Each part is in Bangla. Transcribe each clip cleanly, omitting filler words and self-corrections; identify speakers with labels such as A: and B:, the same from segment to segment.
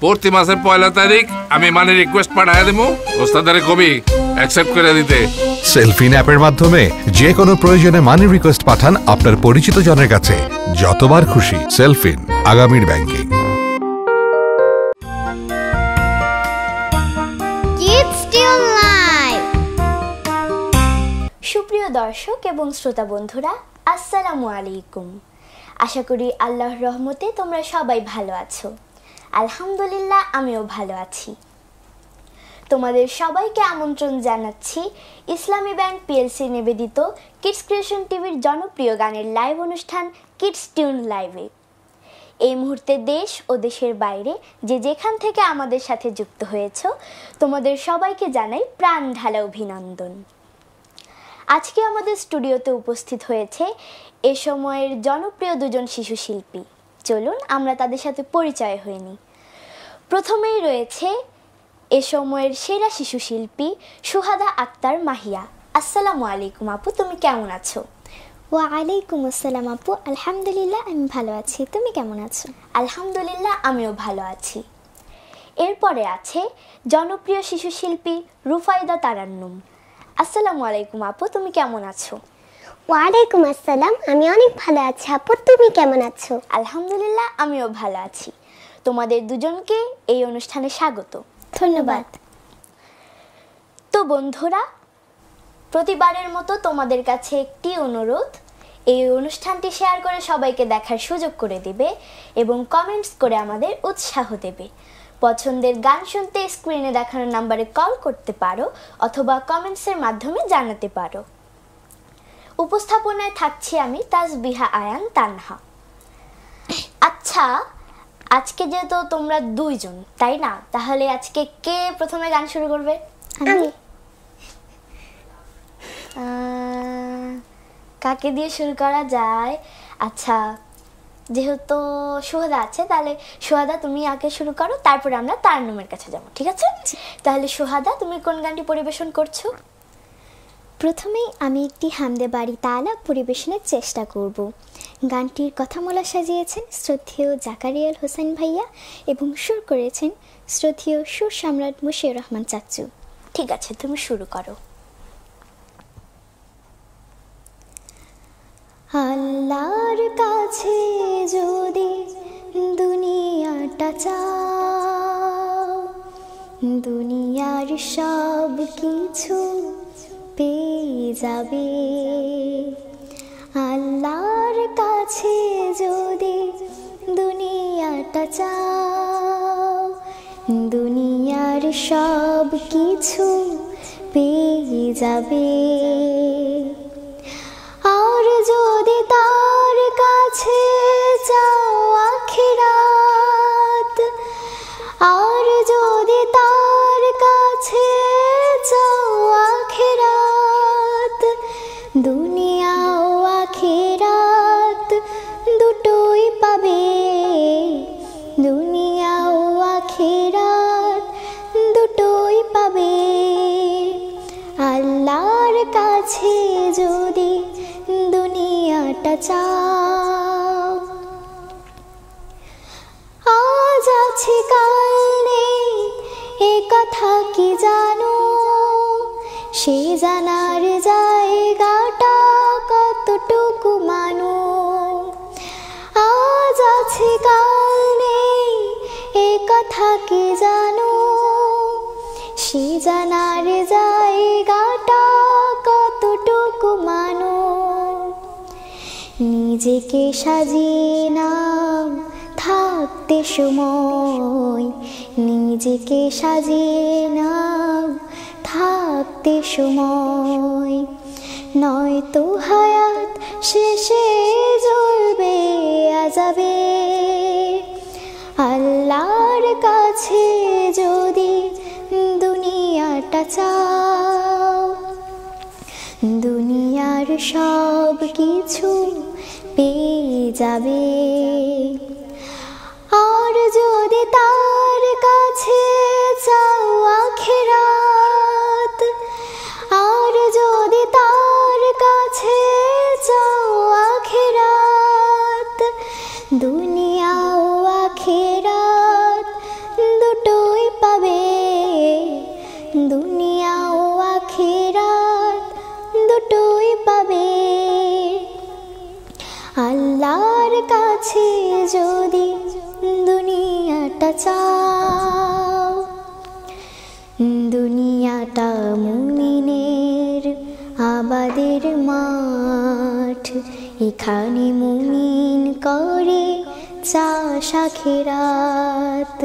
A: প্রতি মাসের 1 তারিখ আমি মানি রিকোয়েস্ট পাঠায় দেবো, ওস্তাদের কবি অ্যাকসেপ্ট করে দিতে।
B: সেলফিন অ্যাপের মাধ্যমে যে কোনো প্রয়োজনে মানি রিকোয়েস্ট পাঠান আপনার পরিচিত জনের কাছে, যতবার খুশি। সেলফিন, আগামীর ব্যাংকিং।
C: সুপ্রিয় দর্শক এবং শ্রোতা বন্ধুরা, আসসালামু আলাইকুম। আশা করি আল্লাহর রহমতে তোমরা সবাই ভালো আছো। আলহামদুলিল্লাহ, আমিও ভালো আছি। তোমাদের সবাইকে আমন্ত্রণ জানাচ্ছি ইসলামী ব্যাংক পিএলসি নিবেদিত কিডস ক্রিয়েশন টিভির জনপ্রিয় গানের লাইভ অনুষ্ঠান কিডস টিউন লাইভে। এই মুহূর্তে দেশ ও দেশের বাইরে যে যেখান থেকে আমাদের সাথে যুক্ত হয়েছ, তোমাদের সবাইকে জানাই প্রাণ ঢালা অভিনন্দন। আজকে আমাদের স্টুডিওতে উপস্থিত হয়েছে এ সময়ের জনপ্রিয় দুজন শিশু শিল্পী। চলুন আমরা তাদের সাথে পরিচয় হয়ে নিই। প্রথমেই রয়েছে এ সময়ের সেরা শিশু শিল্পী সুহাদা আক্তার মাহিয়া। আসসালামু আলাইকুম আপু, তুমি কেমন আছো?
D: ওয়ালাইকুম আসসালাম আপু, আলহামদুলিল্লাহ আমি ভালো আছি। তুমি কেমন আছো?
C: আলহামদুলিল্লাহ, আমিও ভালো আছি। এরপরে আছে জনপ্রিয় শিশু শিল্পী রুফাইদা তারান্নুম। আসসালামু আলাইকুম আপু, তুমি কেমন আছো?
D: ওয়ালাইকুম আসসালাম, আমি অনেক ভালো আছি আপু। তুমি কেমন আছো?
C: আলহামদুলিল্লাহ, আমিও ভালো আছি। তোমাদের দুজনকে এই অনুষ্ঠানে স্বাগত।
D: ধন্যবাদ।
C: তো বন্ধুরা, প্রতিবারের মতো তোমাদের কাছে একটি অনুরোধ, এই অনুষ্ঠানটি শেয়ার করে সবাইকে দেখার সুযোগ করে দিবে এবং কমেন্টস করে আমাদের উৎসাহ দেবে। পছন্দের গান শুনতে স্ক্রিনে দেখানো নাম্বারে কল করতে পারো অথবা কমেন্টসের মাধ্যমে জানাতে পারো। উপস্থাপনায় থাকছি আমি তাসবিহা আয়ান তানহা। আচ্ছা, আজকে যেহেতু তোমরা দুইজন, তাই না? তাহলে আজকে কে প্রথমে গান শুরু করবে?
D: আমি।
C: কাকে দিয়ে শুরু করা যায়? আচ্ছা, যেহেতু সুহাদা আছে, তাহলে সুহাদা তুমি আগে শুরু করো, তারপরে আমরা তারান্নুমের কাছে যাবো, ঠিক আছে? তাহলে সুহাদা, তুমি কোন গানটি পরিবেশন করছো?
D: প্রথমেই আমি একটি হামদে বাড়ি তাআলা পরিবেশনের চেষ্টা করব। গানটির কথামালা সাজিয়েছেন শ্রদ্ধেয় জাকারিয়াল হোসেন ভাইয়া এবং সুর করেছেন শ্রদ্ধেয় সুর সম্রাট মুশিউর রহমান চাচু।
C: ঠিক আছে, তুমি শুরু করো।
D: আল্লাহর কাছে যদি দুনিয়াটা চাও, দুনিয়ার সব কিছু পেয়ে যাবে। আল্লাহর কাছে যদি দুনিয়াটা চাও, দুনিয়ার সব কিছু পেয়ে যাবে। আর যদি তার কাছে চাও আখিরাত, আর যদি তার কাছে চাও আখিরাত, দুনিয়া ও আখিরাত দুটোই পাবে। দুনিয়া ও আখিরাত দুটোই পাবে। আল্লাহর কাছে যদি দুনিয়াটা চাও। আজ আছে কাল নেই এ কথা কি জানো? সে জানার জায়গাটা কতটুকু মানো? আজ আছে কাল নেই এ কথা কি জানো? সে জানার জায়গাটা কতটুকু মানো? নিজেকে সাজিয়ে নাও থাকতে সময়, নিজেকে সাজিয়ে নাও থাকতে সময়, নয়তো হায়াত শেষে জ্বলবে আযাবে। আল্লাহর কাছে যদি দুনিয়াটা চাও, দুনিয়ার সব কিছু পেয়ে যাবে। আর যদি তার কাছে চাও আখিরাত, আর যদি তার কাছে চাও আখিরাত, দুনিয়া ও আখিরাত দুনিয়াটা চাও, দুনিয়াটা মুমিনের আবাদের মাঠ, এখানে মুমিন করে চাষ আখিরাত,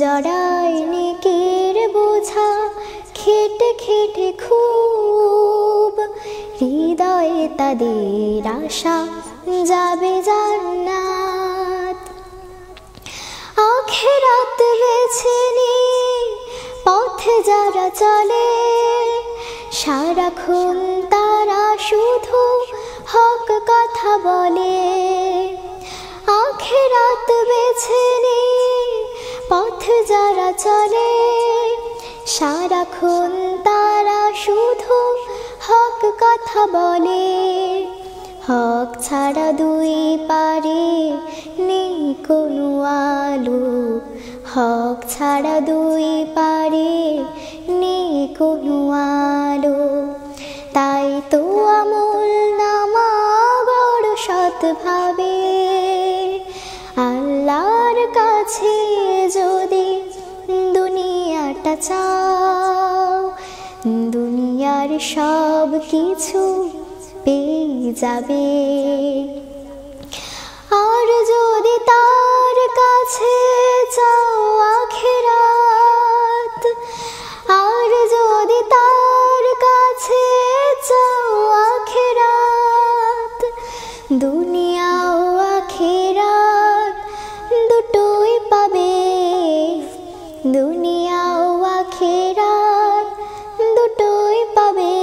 D: জড়ায় নেকের বোঝা খেটে খেটে খুব, হৃদয়ে তাদের আশা যাবে জান্নাত। আখিরাত বেছে নিয়ে পথে যারা চলে, সারাক্ষণ তারা শুধু হক কথা বলে। আখিরাত বেছে নিয়ে পথে যারা চলে, সারাক্ষণ তারা শুধু হক কথা বলে। হক ছাড়া দুই পারে নেই কোনো আলো, হক ছাড়া দুই পারে নেই কোনো আলো। তাই তো আমল নামা বড় সৎভাবে, আল্লাহর কাছে যদি দুনিয়াটা চাও, দুনিয়ার সব কিছু পেয়ে যাবে। আর যদি তার কাছে চাও আখিরাত, আর যদি তার কাছে চাও আখিরাত, দুনিয়া ও আখিরাত দুটোই পাবে, দুনিয়া ও আখিরাত দুটোই পাবে।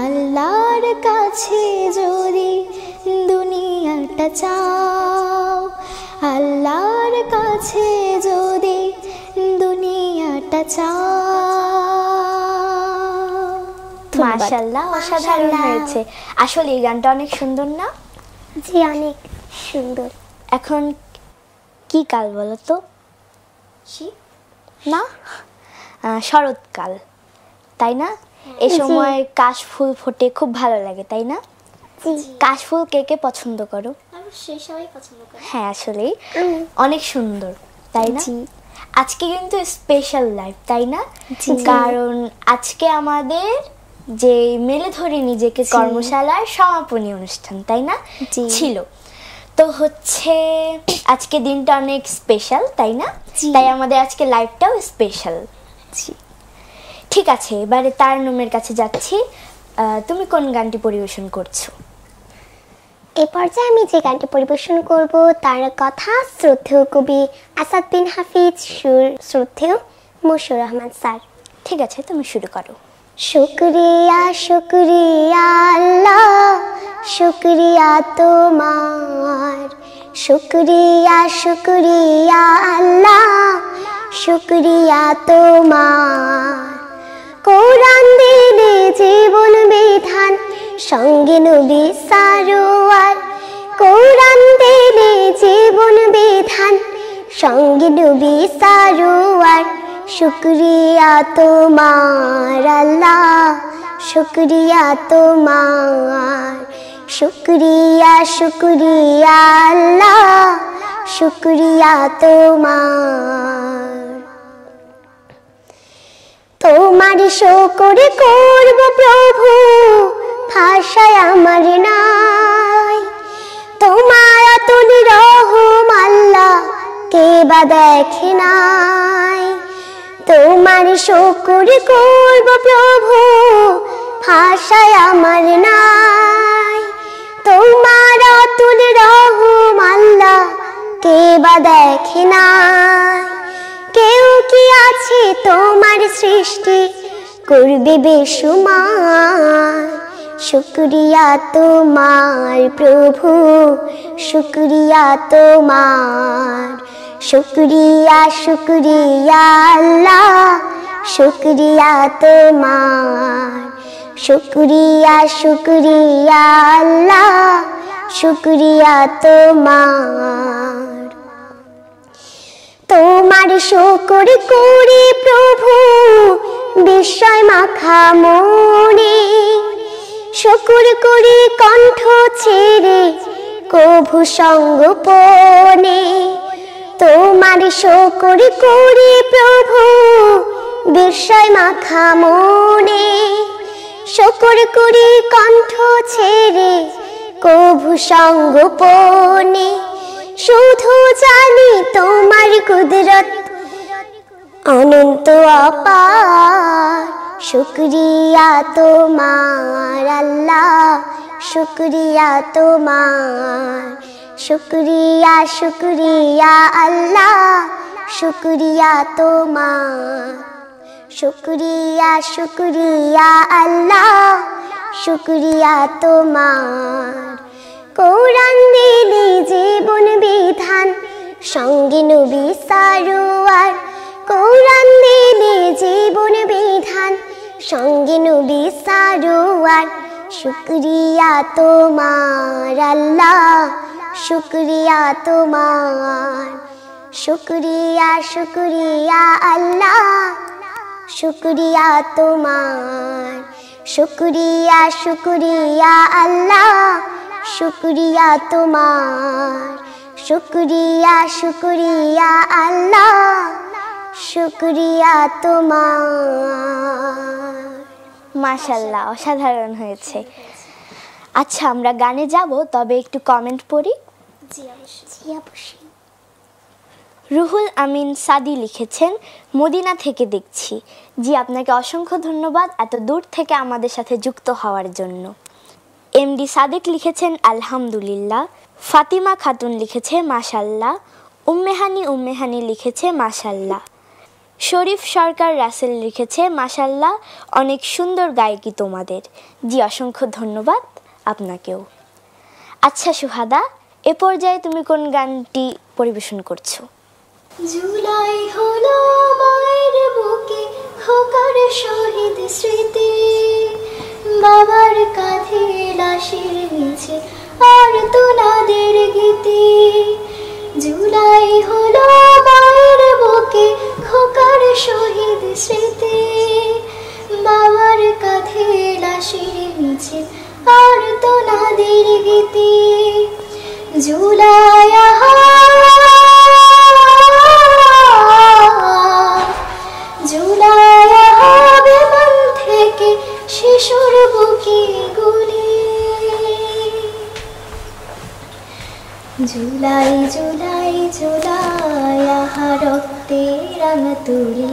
D: আল্লাহর কাছে যদি দুনিয়াটা চাও, আল্লাহর কাছে যদি দুনিয়াটা চাও।
C: মাশাআল্লাহ, অসাধারণ হয়েছে। আসলে এই গানটা অনেক সুন্দর না?
E: জি, অনেক সুন্দর।
C: এখন কি কাল বলো তো? না, শরৎকাল, তাই না? এই সময় কাশফুল ফোটে, খুব ভালো লাগে, তাই না? কাশফুল কে কে পছন্দ করো?
E: অবশ্যই সবাই পছন্দ করে।
C: হ্যাঁ, আসলেই অনেক সুন্দর, তাই না? আজকে কিন্তু স্পেশাল লাইভ, তাই না? কারণ আজকে আমাদের যে মেলে ধরে নিজেকে কর্মশালার সমাপনী অনুষ্ঠান, তাই না, ছিল। তো হচ্ছে আজকে দিনটা অনেক স্পেশাল, তাই না? তাই আমাদের আজকে লাইভটাও স্পেশাল। ঠিক আছে, এবারে তারন্নুমের কাছে যাচ্ছি। তুমি কোন গানটি পরিবেশন করছো?
E: এই পর্যায়ে আমি যে গানটি পরিবেশন করব তার কথা শ্রদ্ধেয় কবি আসাদ বিন হাফিজ, সুর শ্রদ্ধেয় মশিউর রহমান স্যার।
C: ঠিক আছে, তুমি শুরু করো।
E: শুকরিয়া শুকরিয়া আল্লাহ, শুকরিয়া তোমার, শুকরিয়া শুকরিয়া আল্লাহ, শুকরিয়া তোমার। কোরআন দিলে জীবন বিধান, সঙ্গে নবী সারোয়ার। কোরআন দিলে জীবন বিধান, সঙ্গে নবী সারোয়ার। শুকরিয়া তোমার আল্লাহ, শুকরিয়া তোমার। শুকরিয়া শুকরিয়া আল্লাহ, শুকরিয়া তোমার। তোমার শুকর করব প্রভু, ভাষায় আমার নাই। তোমার অতুল রহম আল্লাহ, কে বা দেখে নাই। তোমার শুকর করব প্রভু, ভাষায় আমার নাই। তোমার অতুল রহম আল্লাহ, কে বা দেখে নাই। কেউ কি আছে তোমার সৃষ্টি করবে বেশুমার। শুকরিয়া তোমার প্রভু, শুকরিয়া তোমার। শুকরিয়া শুকরিয়া আল্লাহ, শুকরিয়া তোমার। শুকরিয়া শুকরিয়া আল্লাহ, শুকরিয়া তোমার। তোমার শুকর করি প্রভু, বিস্ময় মাখা মনে। শুকর করি কণ্ঠ ছেড়ে কভু সঙ্গোপনে। তোমার শুকর করি প্রভু বিস্ময় মাখা মনে, শুকর করি কণ্ঠ ছেড়ে কভু সঙ্গোপনে, শুধু জানি তোমার কুদরত অনন্ত অপার। শুকরিয়া তোমার আল্লাহ, শুকরিয়া তোমার, শুকরিয়া শুকরিয়া আল্লাহ, শুকরিয়া তোমার, শুকরিয়া শুকরিয়া আল্লাহ, শুকরিয়া তোমার। কোরআন দিলে জীবন বিধান সঙ্গে নবী সারোয়ার, কোরআন দিলে জীবন বিধান সঙ্গে নবী সারোয়ার। শুকরিয়া তোমার আল্লাহ, শুকরিয়া তোমার, শুকরিয়া শুকরিয়া আল্লাহ, শুকরিয়া তোমার, শুকরিয়া শুকরিয়া আল্লাহ, শুকরিয়া তোমার, শুকরিয়া শুকরিয়া আল্লাহ, শুকরিয়া তোমার।
C: মাশাআল্লাহ, অসাধারণ হয়েছে। আচ্ছা, আমরা গানে যাব, তবে একটু কমেন্ট পড়ি। রুহুল আমিন সাদি লিখেছেন, মদিনা থেকে দেখছি। জি, আপনাকে অসংখ্য ধন্যবাদ এত দূর থেকে আমাদের সাথে যুক্ত হওয়ার জন্য। এমডি সাদেক লিখেছেন আলহামদুলিল্লাহ। ফাতিমা খাতুন লিখেছে মাশাআল্লাহ। উম্মেহানি লিখেছে মাশাআল্লাহ। শরীফ সরকার রাসেল লিখেছে মাশাআল্লাহ, অনেক সুন্দর গায়কি তোমাদের। জি, অসংখ্য ধন্যবাদ আপনাকেও। আচ্ছা সুহাদা, এ পর্যায়ে তুমি কোন গানটি পরিবেশন করছো?
D: জুলাই হলো মায়ের বুকে খোকার শহীদ স্মৃতি, বাবার কাঁধে লাশের মিছে আর তোনাদের গীতি। জুলাই হলো মায়ের বুকে খোকার শহীদ স্মৃতি, বাবার কাঁধে লাশের মিছে আর তোনাদের গীতি। জুলাই জুলাই বিমান থেকে শিশুর বুকে গুলি। জুলাই জুলাই জুলাই রক্তে রাঙা তুলি,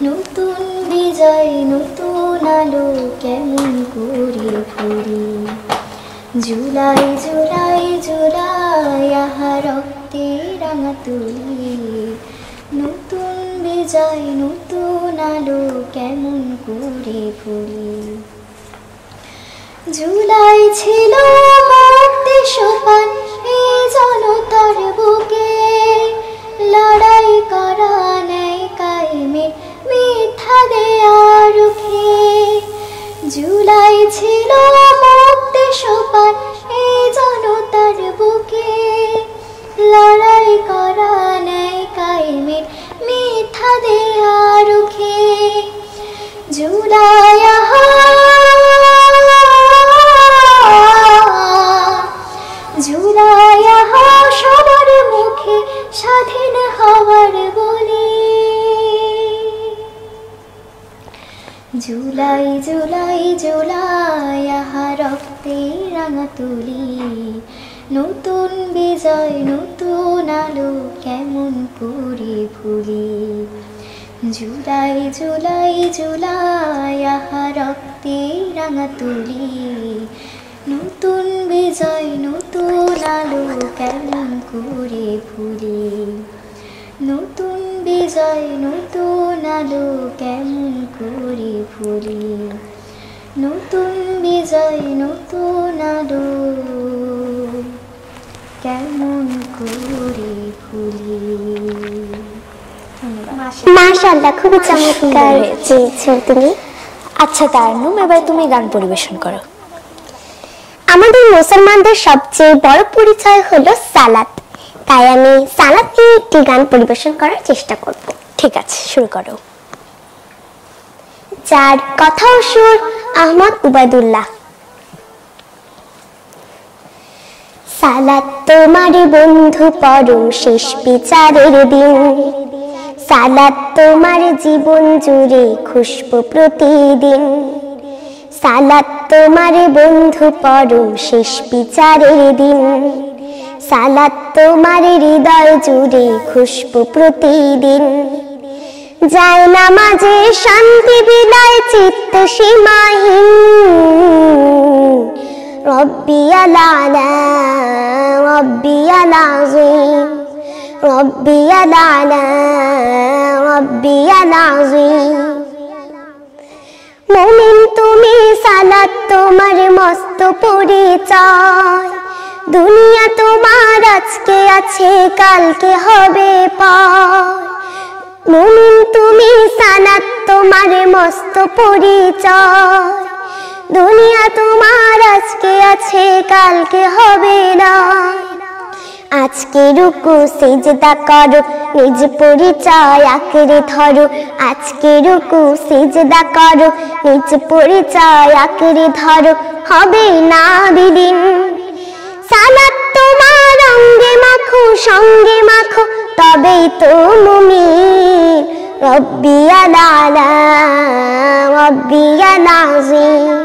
D: নতুন বিজয় নতুন আলো কেমন করে ফুরি। জুলাই জুলাই জুলাই রক্তে রাঙা তুলি, নতুন বিজয় নতুন আলো কেমন করে ফুরি। জুলাই ছিল মুক্তি সোপান এই জনতার বুকে, লড়াই করা নেই কায়েমে মিথ্যা দেয়া রুখে। জুলাই ছিল মুক্তি সোপান এই জনতার বুকে, লড়াই করা নেই কায়েমে মিথ্যা দেয়া রুখে। জুলাই জুলাই সবার মুখে স্বাধীন হওয়ার বলি। জুলাই জুলাই জুলাই রক্তে রাঙা তুলি, নতুন বিজয় নতুন আলো কেমন করে ভুলি। জুলাই জুলাই জুলাই রক্তে রাঙা তুলি, নতুন বিজয় নতুন আলো কেমন করে ভুলি। নতুন বিজয় নতুন আলো কেমন করে ভুলি। নতুন বিজয় নতুন আলো কেমন করে ভুলি।
E: মাশাআল্লাহ, খুব চমৎকার চেয়েছো তুমি।
C: আচ্ছা তারনুম, এবার তুমি গান পরিবেশন করো।
E: আমাদের মুসলমানদের সবচেয়ে বড় পরিচয় হলো সালাত, তাই আমি সালাত নিয়ে একটি গান পরিবেশন করার চেষ্টা করব।
C: ঠিক আছে, শুরু করো।
E: যার কথা ও সুর আহমদ উবাইদুল্লাহ। সালাত তোমার বন্ধু পরম শেষ বিচারের দিন, সালাত তোমার জীবন জুড়ে খুশবু প্রতিদিন, সালাত তোমার বন্ধু পরম শেষ বিচারের দিন, সালাত তোমার হৃদয় জুড়ে খুশবু প্রতিদিন। যায় নামাজে শান্তি বিলায় চিত্ত সীমাহীন, রব্বিয়াল আলা রব্বিয়াল আযীম, রব্বিয়াল আলা রব্বিয়াল আযীম। মুমিন তুমি সালাত তোমার মস্ত পরিচয়, দুনিয়া তোমার আজকে আছে কালকে হবে পার। মুমিন তুমি সালাত তোমার মস্ত পরিচয়, দুনিয়া তোমার আজকে আছে কালকে হবে না। আজকে রুকু সিজদা করো, নিজ পরিচয় আঁকড়ে ধরো, আজকে রুকু সিজদা করো, নিজ পরিচয় আঁকড়ে ধরো, হবে না বিদিন। সালাত তোমার অঙ্গে মাখো সঙ্গে মাখো, তবেই তো মুমিন। রব্বিয়াল আলা রব্বিয়াল আযীম,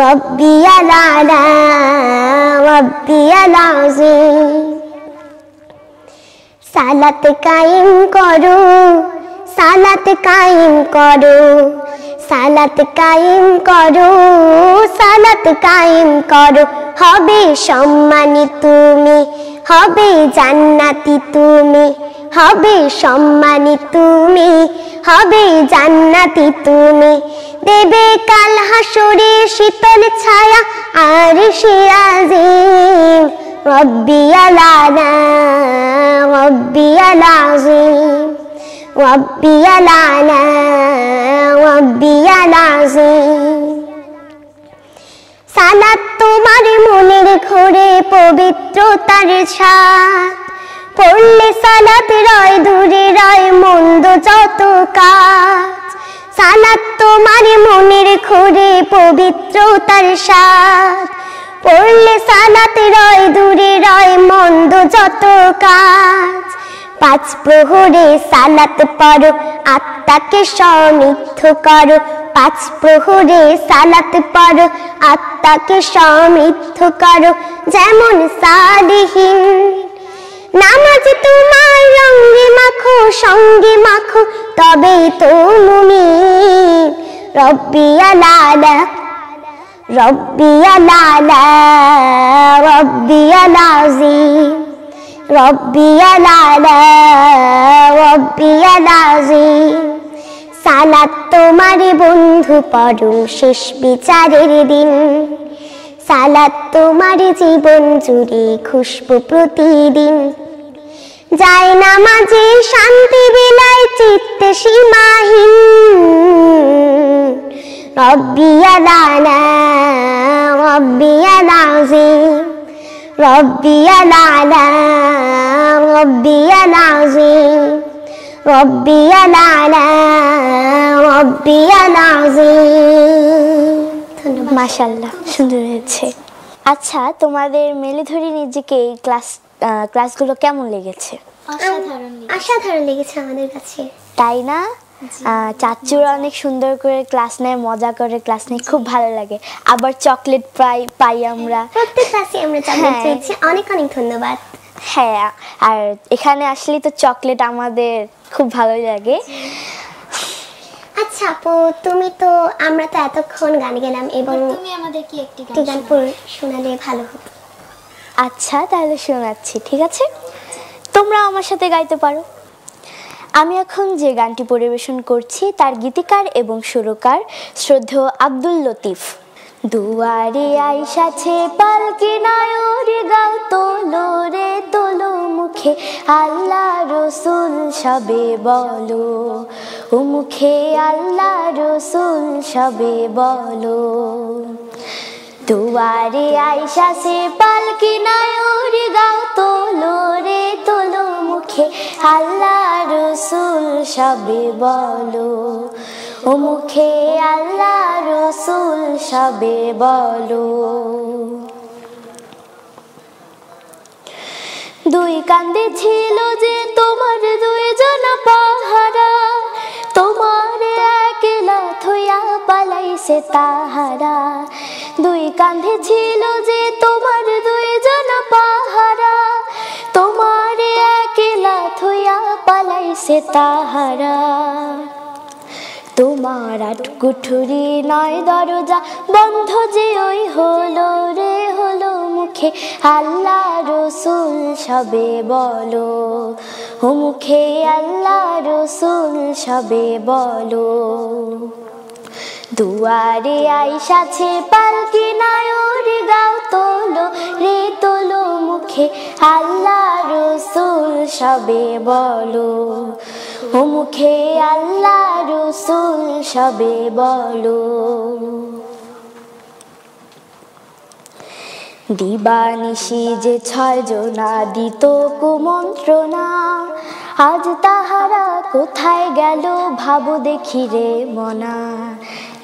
E: রব্বিয়াল আলা রব্বিয়াল আযীম। সালাত কায়েম করো, সালাত কায়েম করো, সালাত কায়েম করো, সালাত কায়েম করো, হবে সম্মানী তুমি, হবে জান্নাতি তুমি, হবে সম্মানী তুমি, হবে জান্নাতি তুমি। দেবে কাল হাসরে শীতল ছায়া আরশে আজিম, রব্বিয়াল আলা রব্বিয়াল আযীম, রব্বিয়াল আলা রব্বিয়াল আযীম। সালাত তোমার মনের ঘরে পবিত্রতার ছাদ, পড়লে সালাত রয় দূরে রয় মন্দ যত কাজ। সালাত তোমার মনের ঘরে পবিত্রতার স্বাদ, পড়লে সালাত রয় দূরে রয় মন্দ যত কাজ। পাঁচ প্রহরে সালাত পড়ো, আত্মাকে সমৃদ্ধ করো, পাঁচ প্রহরে সালাত পড়ো, আত্মাকে সমৃদ্ধ করো, যেমন সালিহিন। নামাজ তোমার রঙ্গে মাখো সঙ্গে মাখো, তবেই তো মুমিন। রব্বিয়াল আলা রব্বিয়াল আলা রব্বিয়াল আযীম, রব্বিয়াল আলা রব্বিয়াল আযীম। সালাত তোমার বন্ধু পরম শেষ বিচারের দিন, সালাত তোমার জীবন জুড়ে খুশবু প্রতিদিন। যায় নামাজে শান্তি বিলায় চিত্ত সীমাহীন, রব্বিয়াল আলা রব্বিয়াল আযীম, রব্বিয়াল আলা রব্বিয়াল আযীম, রব্বিয়াল আলা রব্বিয়াল আযীম। ধন্যবাদ।
C: মাশাআল্লাহ, সুন্দর হয়েছে। আচ্ছা, তোমাদের মেলেধরি নিজেকে এই ক্লাসগুলো কেমন লেগেছে?
E: অসাধারণ লেগেছে আমাদের কাছে।
C: তাই না? চাচুরা অনেক সুন্দর করে ক্লাস নেয়, মজা করে ক্লাস নেয়, খুব ভালো লাগে। আবার চকলেট পাই আমরা,
E: প্রত্যেক ক্লাসে আমরা চকলেট পেয়েছি। অনেক অনেক ধন্যবাদ।
C: হ্যাঁ, আর এখানে আসলে তো চকলেট আমাদের খুব ভালো লাগে।
E: আচ্ছা আপু, তুমি তো আমরা তো এতক্ষণ গান গেলাম এবং
D: তুমি আমাদেরকে একটি
E: গান শোনালে ভালো হতো।
C: আচ্ছা, তাহলে শোনাচ্ছি, ঠিক আছে? তোমরা আমার সাথে গাইতে পারো। আমি এখন যে গানটি পরিবেশন করছি তার গীতিকার এবং সুরকার শ্রদ্ধেয় আব্দুল লতিফ। দুয়ারে আইসাছে পালকি নায়র গাও তোলো রে তোলো, মুখে আল্লাহ রসুল সবে বলো, ও মুখে আল্লাহ রসুল সবে বলো। দুয়ারে আইসাছে পালকি নায়র গাও তোলো রে তোলো, মুখে আল্লাহ রসুল সবে বলো, ও মুখে আল্লাহ রসুল সবে বলো। দুই কান্দে ছিল যে তোমার দুইজনা পাহারা, তোমার একলা থইয়া পালাইছে তাহারা। দুই কান্ধে ছিল যে তোমার দুইজনা পাহারা, তোমার একলা থইয়া পালাইছে তাহারা। তোমার আট কুঠুরি নয় দরজা বন্ধ যে ওই হলো রে হলো, মুখে আল্লাহ রসুল সবে বলো, ও মুখে আল্লাহ রসুল সবে বলো। দুয়ারে আইসাছে পালকি নায়র গাও তোলো রে তোলো, মুখে আল্লাহ রসুল সবে বলো, ও মুখে আল্লাহ রসুল সবে বলো। দিবানিশি যে 6 জনা দিত কুমন্ত্রণা, আজ তাহারা কোথায় গেল ভাবো দেখি রে মনা।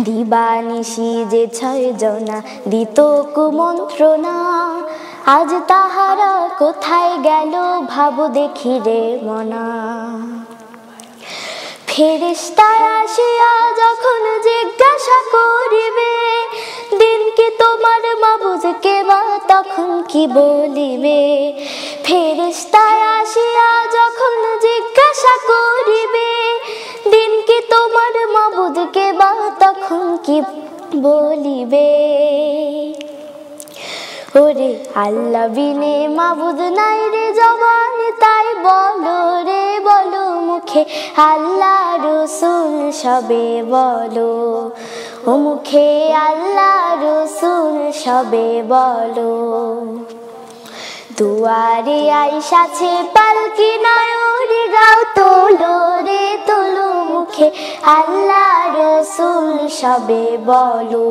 C: দিবানিশি যে 6 জনা দিত কুমন্ত্রণা, আজ তাহারা কোথায় গেল ভাবো দেখি রে মনা। ফেরেশতা আসিয়া যখন জিজ্ঞাসা করিবে, দিন কি তোমার মাবুদকে বা তখন কি বলিবে। ফেরেশতা আসিয়া যখন জিজ্ঞাসা করিবে, দিন কি তোমার মাবুদকে বা তখন কি বলিবে। ওরে আল্লাহ বিনে মাবুদ নাই রে জবান, তাই বলো রে বলো, মুখে আল্লাহ রসুল সবে বলো, ও মুখে আল্লাহ রসুল সবে বলো। দুয়ারে আইসাছে পালকি নায়র গাও তোলো রে তোলো, মুখে আল্লাহ রসুল সবে বলো,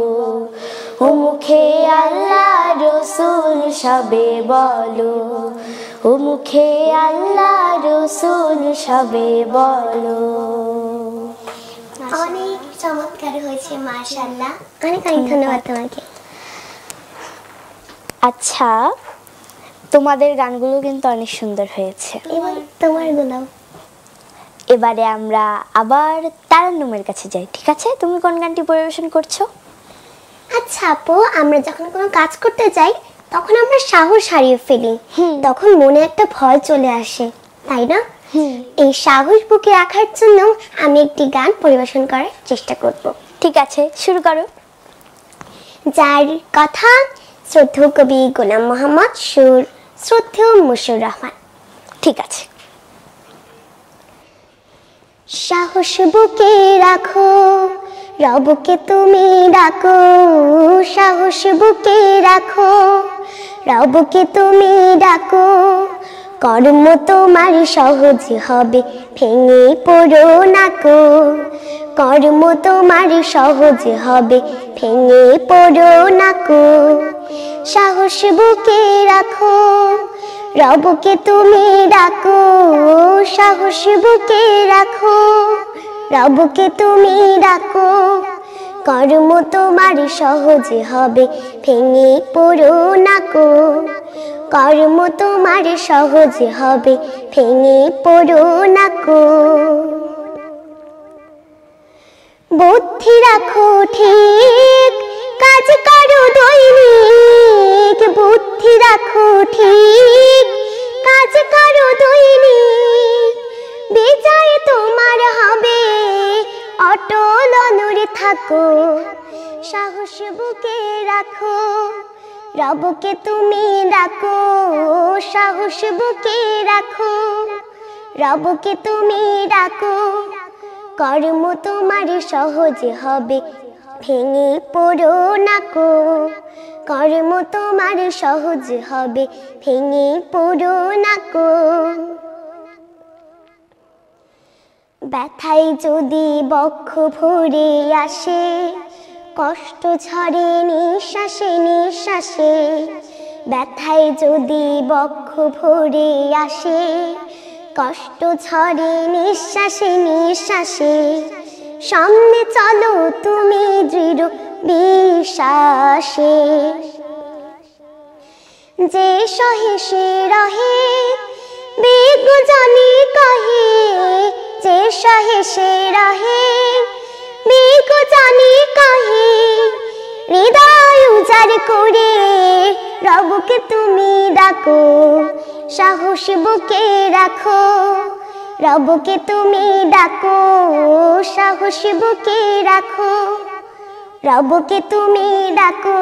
C: ও মুখে আল্লাহ রসুল সবে বলো, ও মুখে আল্লাহ রসুল সবে বলো।
E: অনেক চমৎকার হয়েছে মাশাআল্লাহ, অনেক অনেক ধন্যবাদ তোমাকে।
C: আচ্ছা, তোমাদের গানগুলো কিন্তু অনেক সুন্দর হয়েছে।
E: এবার তোমার গুলো।
C: এবারে আমরা আবার তারান্নুমের কাছে যাই, ঠিক আছে? তুমি কোন গানটি পরিবেশন করছো?
E: আচ্ছা আপু, আমরা যখন কোনো কাজ করতে যাই তখন আমরা সাহস হারিয়ে ফেলি, তখন মনে একটা ভয় চলে আসে, তাই না? এই সাহস বুকে রাখার জন্য আমি একটি গান পরিবেশন করার চেষ্টা করব।
C: ঠিক আছে, শুরু করো।
E: যার কথা শ্রদ্ধেয় কবি গোলাম মোহাম্মদ, সুর শ্রদ্ধেয় মশিউর রহমান।
C: ঠিক আছে।
E: সাহস বুকে রাখো, রবকে তুমি ডাকো, সাহস বুকে রাখো, রবকে তুমি ডাকো, কর্ম তোমার সহজ হবে, ভেঙে পড়ো না কো, কর্ম তোমার সহজ হবে, ভেঙে পড়ো না কো। সাহস বুকে রাখো, রবকে তুমি ডাকো, সাহস বুকে রাখো, রবকে তুমি ডাকো, কর্ম তোমার সহজ হবে, ভেঙে পড়ো না কো, কর্ম তোমার সহজ হবে, ভেঙে পড়ো না কো। বুদ্ধি রাখো ঠিক, কাজ করো দৈনিক, বুদ্ধি রাখো ঠিক, কাজ করো দৈনিক, বিজয় তোমার হবে, অটল অনড়ে থাকো। সাহস বুকে রাখো, রবকে তুমি ডাকো, সাহস বুকে রাখো, রবকে তুমি ডাকো, কর্ম তোমার সহজ হবে, ভেঙে পড়ো না কো, কর্ম তোমার সহজ হবে, ভেঙে পড়ো না কো। ব্যথায় যদি বক্ষ ভরে আসে, কষ্ট ঝরে নিঃশ্বাসে নিঃশ্বাসে, ব্যথায় যদি বক্ষ ভরে আসে, কষ্ট ঝরে নিঃশ্বাসে নিঃশ্বাসে, সামনে চলো তুমি দৃঢ় বিশ্বাসে। যে সহে সে রহে বেগু জানি কহে যে সহে সে রহে বেগু জানি কহে হৃদয় উজাড় করে রবকে তুমি ডাকো সাহস বুকে রাখো রবকে তুমি ডাকো সাহস বুকে রাখো রবকে তুমি ডাকো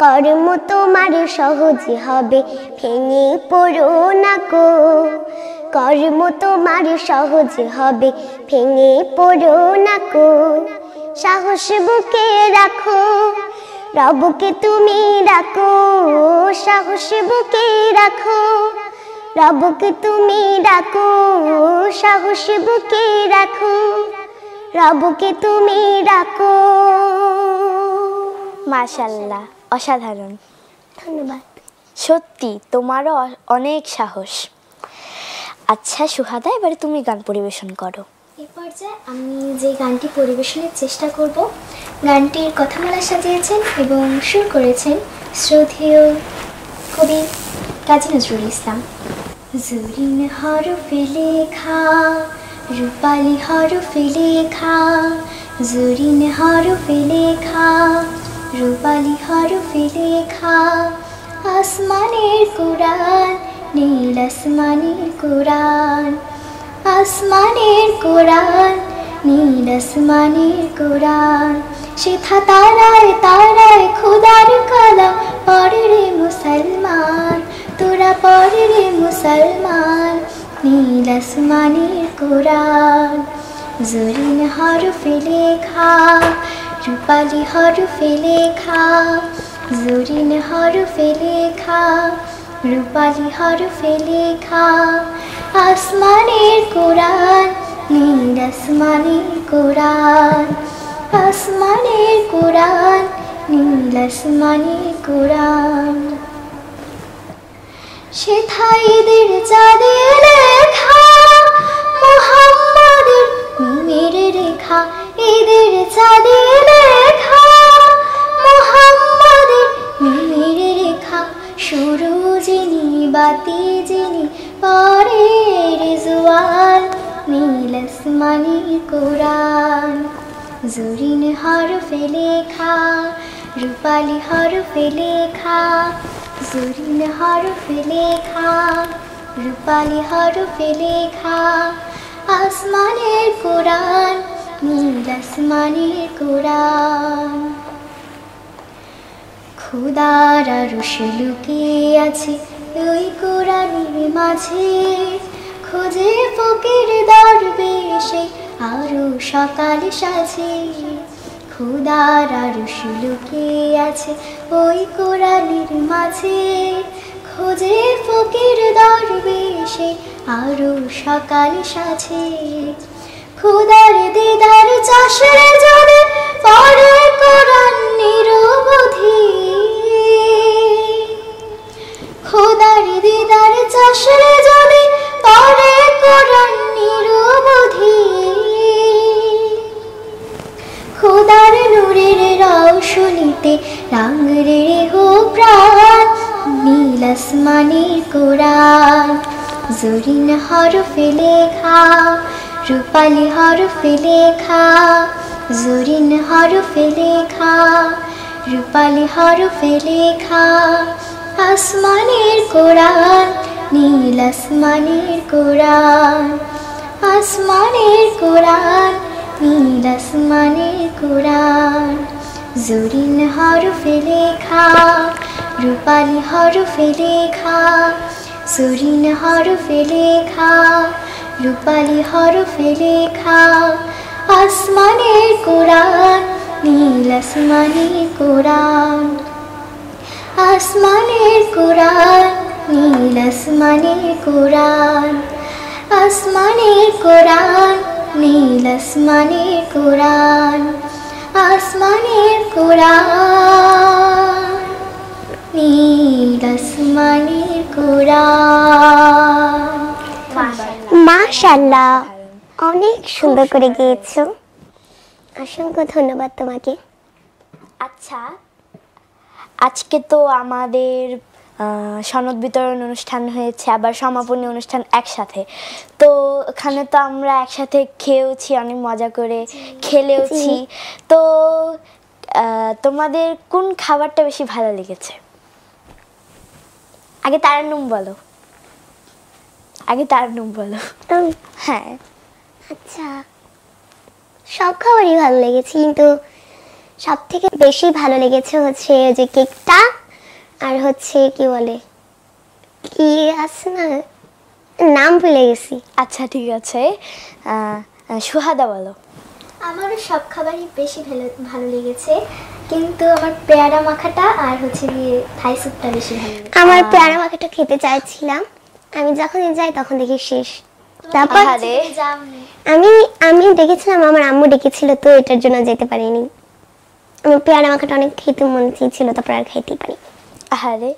E: কর্ম তোমার সহজ হবে ভেঙে পড়ো না কো কর্ম তোমার সহজ হবে ভেঙে পড়ো না কো সাহস বুকে রাখো রবকে তুমি ডাকো সাহস বুকে রাখো রবকে তুমি ডাকো সাহস বুকে রাখো রবকে তুমি ডাকো।
C: মাশাআল্লাহ, অসাধারণ।
E: ধন্যবাদ।
C: সত্যি তোমারও অনেক সাহস। আচ্ছা সুহাদা, এবারে তুমি গান পরিবেশন করো।
D: এই পর্যায়ে আমি যে গানটি পরিবেশনের চেষ্টা করব, গানটির কথামালা সাজিয়েছেন এবং সুর করেছেন শ্রদ্ধেয় কবি কাজী নজরুল ইসলাম। জরিন হরফে লেখা রূপালি হরফে লেখা জরিন হরফে লেখা রূপালি হরফে লেখা আসমানের কোরআন নীল আসমানের কোরআন আসমানের কোরআন নীল আসমানের কোরআন সেথা তারায় তারায় খোদার কালাম পড়ে রে মুসলমান তোরা পড়ে রে মুসলমান নীল আসমানের কোরআন জরিন হরফে লেখা রূপালি হরফে লেখা জরিন হরফে লেখা রূপালি হরফে লেখা আসমানের কোরআন নীল আসমানের কোরআন আসমানের কোরআন নীল আসমানের কোরআন সেথায় ঈদের চাঁদে লেখা মুহাম্মাদের মিমের রেখা ঈদের চাঁদে লেখা মুহাম্মাদের মিমের রেখা শুরু যিনি বাতি যিনি পরে রিজওয়ান নীল আসমানের কোরআন জরিন হরফে লেখা রূপালি হরফে লেখা জরিন হরফে লেখা রূপালি হরফে লেখা আসমানের কোরআন নীল আসমানের কোরআন খোদার আরশ লুকিয়ে আছে ওই কোরআনের মাঝে খোঁজে ফকির দরবেশে আরো সকাল সাজে খোদার আরশ লুকিয়ে আছে ওই কোরআনের মাঝে খোঁজে ফকির দরবেশে আরো সকাল সাজে খোদার দিদার চাষের জলে পড়ে কোরআন নিরবধি খোদার দিদার চাষের জলে পড়ে কোরআন নিরবধি খোদার নূরের রওশনীতে রাঙরে হো প্রাণ নীল আসমানের কোরআন জরিন হরফে লেখা রূপালি হরফে লেখা জরিন হরফে লেখা রূপালি হরফে লেখা আসমানের কোরআন নীল আসমানের কোরআন আসমানের কোরআন নীল আসমানের কোরআন জরিন হরফে লেখা রূপালি হরফে লেখা জরিন হরফে লেখা রূপালি হরফে লেখা আসমানের কোরআন নীল আসমানের কোরআন আসমানের কোরআন নীল আসমানের কোরআন আসমানের কোরআন নীল আসমানের কোরআন আসমানের কোরআন নীল আসমানের কোরআন।
E: মাশাআল্লাহ, অনেক সুন্দর করে গেয়েছো, অসংখ্য ধন্যবাদ তোমাকে।
C: আচ্ছা, আজকে তো আমাদের সনদ বিতরণ অনুষ্ঠান হয়েছে, আবার সমাপনী অনুষ্ঠান একসাথে। তো ওখানে তো আমরা একসাথে খেয়েওছি, অনেক মজা করে খেলেওছি। তো তোমাদের কোন খাবারটা বেশি ভালো লেগেছে? আগে তারান্নুম বলো, হ্যাঁ।
E: আচ্ছা, সব খাবারই ভালো লেগেছে, কিন্তু সব থেকে বেশি ভালো লেগেছে হচ্ছে যে কেকটা, আর হচ্ছে কি বলে, কি আছে না, নাম ভুলে গেছি।
C: আচ্ছা ঠিক আছে, সুহাদা বলো।
D: আমারও সব খাবারই বেশি ভালো লেগেছে, কিন্তু আমার পেয়ারা মাখাটা আর হচ্ছে গিয়ে থাই স্যুপটা বেশি ভালো লেগেছে।
E: আমার পেয়ারা মাখাটা খেতে চাইছিলাম, আমি যখনই যাই তখন দেখি শেষ। তারপর আমি দেখেছিলাম আমার আম্মু ডেকেছিল, তো এটার জন্য যেতে পারিনি। আমার পেয়ারা মাখাটা অনেক খেতে মন চেয়েছিল, তারপর আর খাইতেই পারি।
C: আরে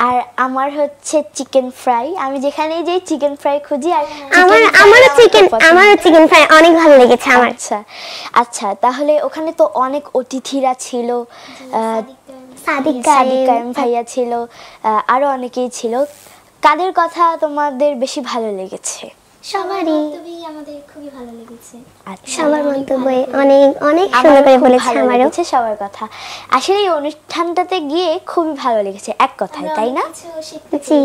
C: আর আমার হচ্ছে চিকেন ফ্রাই, আমি যেখানেই যাই চিকেন ফ্রাই খুঁজি। আর
E: আমারও চিকেন ফ্রাই অনেক ভালো লেগেছে আমার।
C: আচ্ছা তাহলে ওখানে তো অনেক অতিথিরা ছিল,
E: সাদিক
C: কায়েম ভাইয়া ছিল, আরো অনেকেই ছিল। কাদের কথা তোমাদের বেশি ভালো লেগেছে?
E: সবারই
D: আমাদের খুবই ভালো লেগেছে।
E: সবার মন্তব্য অনেক অনেক সুন্দর করে বলেছে, আমারও
C: সবার কথা। আসলে এই অনুষ্ঠানটাতে গিয়ে খুবই ভালো লেগেছে এক কথায়, তাই না?
E: জি।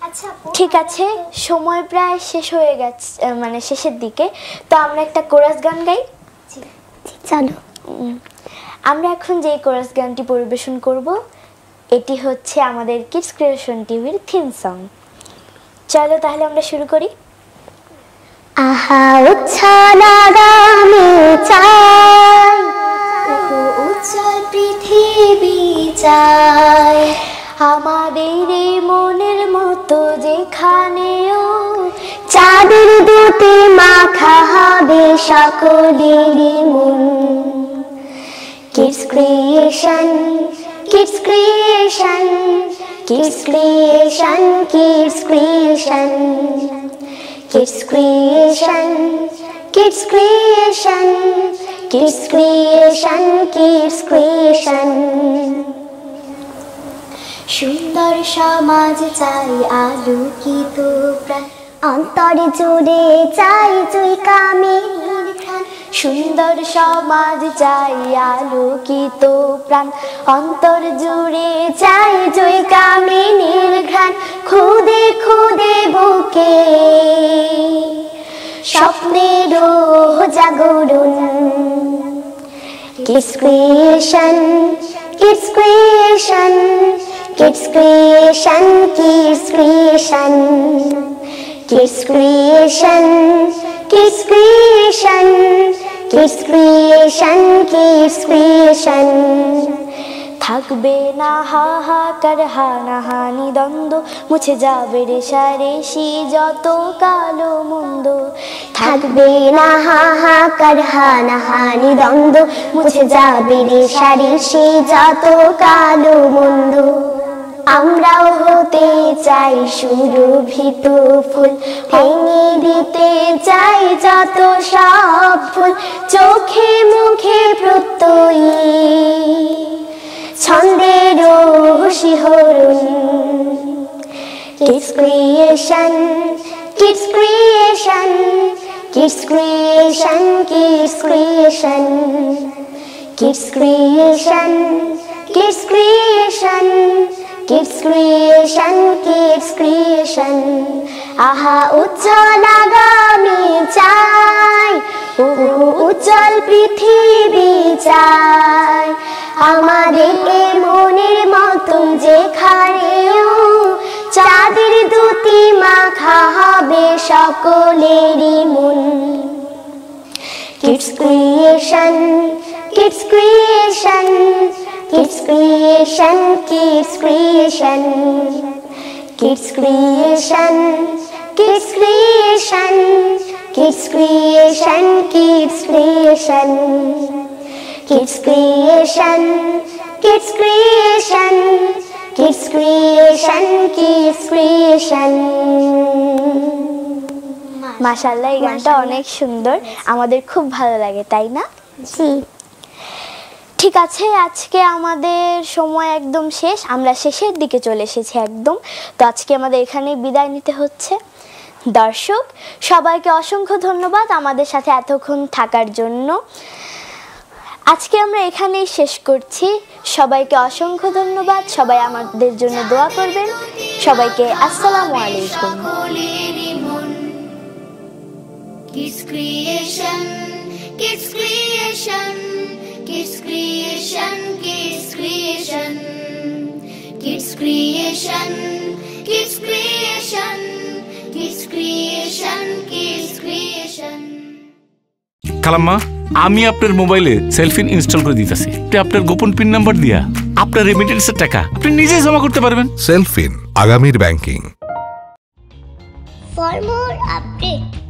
D: আচ্ছা
C: ঠিক আছে, সময় প্রায় শেষ হয়ে গেছে, মানে শেষের দিকে। তো আমরা একটা কোরাস গান গাই।
E: চলো।
C: আমরা এখন যে কোরাস গানটি পরিবেশন করব, এটি হচ্ছে আমাদের কিডস ক্রিয়েশন টিভির থিম সং। চলো তাহলে আমরা শুরু করি।
E: আহা উচ্ছল আগামী চাই,
D: উজ্জ্বল পৃথিবী চাই,
C: আমাদের এই মনের মতো যেখানেও
E: চাঁদের দুটি মাখা হবে সকলেরই মন। Kids creation, kids creation, kids creation, kids creation, kids creation, kids creation, kids creation, kids creation.
D: সুন্দর সমাজ চাই আলোকিত প্রাণ,
E: অন্তর জুড়ে চাই তুই কামিনীর খান।
C: সুন্দর সমাজ চাই আলোকিত প্রাণ, অন্তর জুড়ে
E: চাই তুই কামিনীর ঘ্রাণ। খুদে খুদে বুকে স্বপ্নেরও জাগরণ। Kids creation, kids creation, kids creation, kids creation, kids creation, kids creation, kids creation, kids creation.
C: থাকবে না হাহাকার হানাহানি দ্বন্দ্ব, মুছে যাবে রেশারেশি যত কালো মন্দ।
E: থাকবে না হাহাকার হানাহানি দ্বন্দ্ব, মুছে যাবে রেশারেশি যত কালো মন্দ। আমরাও হতে চাই সুরভিত ফুল, ভেঙে দিতে চাই যত সব ফুল। চোখে মুখে প্রত্যয়ী ছন্দেরও শিহরণ। Kids creation, kids creation, kids creation, kids creation, kids creation, kids creation, kids creation, kids creation. আহা উজ্জ্বল আগামী চাই, উজ্জ্বল পৃথিবী চাই। আমাদের এ মনের মতন যেখানেও চাঁদের দুটি মাখা হবে সকলেরই মন। Kids creation, kids creation, kids creation, kids creation, kids creation, kids creation, kids creation, kids creation, kids creation, kids creation, kids creation, kids creation.
C: মাশাআল্লাহ, এই গানটা অনেক সুন্দর, আমাদের খুব ভালো লাগে, তাই না?
E: জি।
C: ঠিক আছে, আজকে আমাদের সময় একদম শেষ, আমরা শেষের দিকে চলে এসেছি একদম। তো আজকে আমাদের এখানেই বিদায় নিতে হচ্ছে। দর্শক সবাইকে অসংখ্য ধন্যবাদ আমাদের সাথে এতক্ষণ থাকার জন্য। আজকে আমরা এখানেই শেষ করছি। সবাইকে অসংখ্য ধন্যবাদ, সবাই আমাদের জন্য দোয়া করবেন। সবাইকে আসসালামু আলাইকুম।
F: Kids Creation, Kids Creation, Kids Creation, Kids Creation, Kids Creation, Kids Creation, Kids Creation, Kids Creation.
G: খালাম্মা, আমি আপনার মোবাইলে সেলফিন ইনস্টল করে দিতেছি। আপনার গোপন পিন নাম্বার দিয়া আপনার রেমিটেন্সের টাকা আপনি নিজেই জমা করতে পারবেন।
B: সেলফিন, আগামীর ব্যাংকিং।
E: For more updates